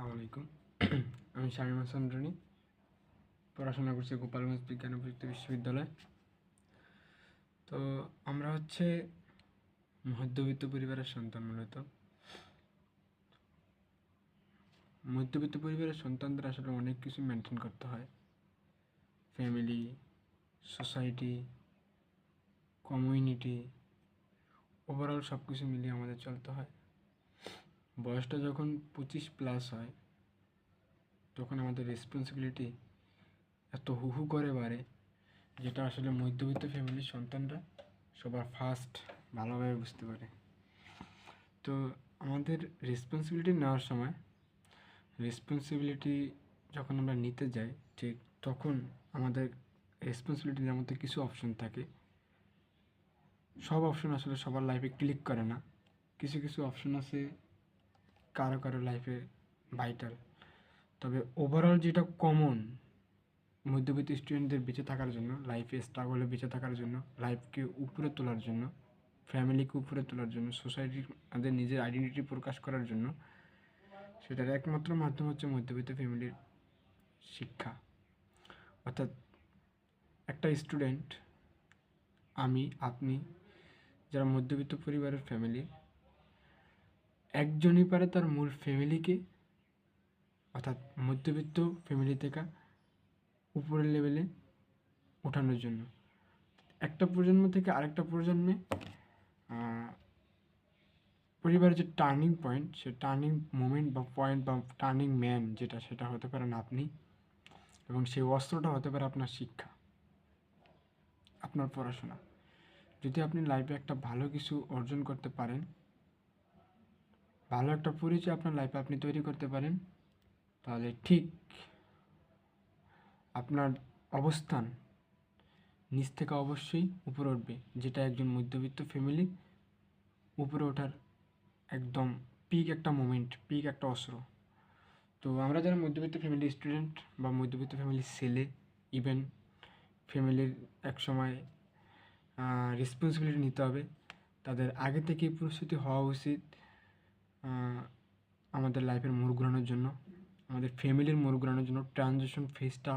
আসসালামু আলাইকুম। আমি শামীম হাসান রনি, পড়াশোনা করছি গোপালগঞ্জ বিজ্ঞান ও প্রযুক্তি বিশ্ববিদ্যালয়। তো আমরা মধ্যবিত্ত পরিবারের সন্তান। মধ্যবিত্ত পরিবারের সন্তানদের আসলে অনেক কিছু মেনটেন করতে হয়। ফ্যামিলি, সোসাইটি, কমিউনিটি, ওভারঅল সব কিছু মিলিয়ে আমাদের চলতে হয়। বয়সটা যখন 25+ হয় তখন আমাদের রেসপন্সিবিলিটি এত হু করে বাড়ে, যেটা আসলে মধ্যবিত্ত ফ্যামিলির সন্তানরা সবার ফার্স্ট ভালোভাবে বুঝতে পারে। তো আমাদের রেসপন্সিবিলিটি নেওয়ার সময় যখন আমরা নিতে যাই, ঠিক তখন আমাদের রেসপন্সিবিলিটির মধ্যে কিছু অপশন থাকে। সব অপশন আসলে সবার লাইফে ক্লিক করে না। কিছু কিছু অপশন আছে কারো কারো লাইফে ভাইটাল। তবে ওভারঅল যেটা কমন মধ্যবিত্ত স্টুডেন্টদের বেঁচে থাকার জন্য, লাইফে স্ট্রাগলে বেঁচে থাকার জন্য, লাইফকে উপরে তোলার জন্য, ফ্যামিলিকে উপরে তোলার জন্য, সোসাইটির তাদের নিজের আইডেন্টিটি প্রকাশ করার জন্য, সেটার একমাত্র মাধ্যম হচ্ছে মধ্যবিত্ত ফ্যামিলির শিক্ষা। অর্থাৎ একটা স্টুডেন্ট, আমি, আপনি যারা মধ্যবিত্ত পরিবারের ফ্যামিলি, একজনই পারে তার মূল ফ্যামিলিকে, অর্থাৎ মধ্যবিত্ত ফ্যামিলি থেকে উপরের লেভেলে ওঠানোর জন্য। একটা প্রজন্ম থেকে আরেকটা প্রজন্মে পরিবারের যে টার্নিং পয়েন্ট, সে টার্নিং মোমেন্ট বা পয়েন্ট বা টার্নিং ম্যান সেটা হতে পারেন আপনি, এবং সেই অস্ত্রটা হতে পারে আপনার শিক্ষা, আপনার পড়াশোনা। যদি আপনি লাইফে একটা ভালো কিছু অর্জন করতে পারেন, ভালো একটা পরিচয় আপনার লাইফে আপনি তৈরি করতে পারেন, তাহলে ঠিক আপনার অবস্থান নিচ থেকে অবশ্যই উপরে উঠবে, যেটা একজন মধ্যবিত্ত ফ্যামিলি উপরে ওঠার একদম পিক একটা মোমেন্ট, পিক একটা অস্ত্র। তো আমরা যারা মধ্যবিত্ত ফ্যামিলির স্টুডেন্ট বা মধ্যবিত্ত ফ্যামিলির ছেলে, ইভেন ফ্যামিলির এক সময় রেসপন্সিবিলিটি নিতে হবে, তাদের আগে থেকেই প্রস্তুতি হওয়া উচিত আমাদের লাইফের মোড় ঘোরানোর জন্য, আমাদের ফ্যামিলির মোড় ঘোরানোর জন্য। ট্রানজিশন ফেজটা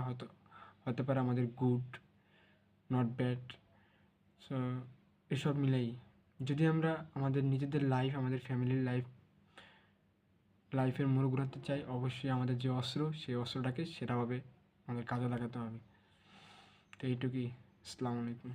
হতে পারে আমাদের গুড, নট ব্যাড। সো এসব মিলেই যদি আমরা আমাদের নিজেদের লাইফ, আমাদের ফ্যামিলির লাইফের মোড় ঘোরাতে চাই, অবশ্যই আমাদের যে অস্ত্র, সেই অস্ত্রটাকে সেটাভাবে আমাদের কাজে লাগাতে হবে। তো এইটুকুই। আসসালামু আলাইকুম।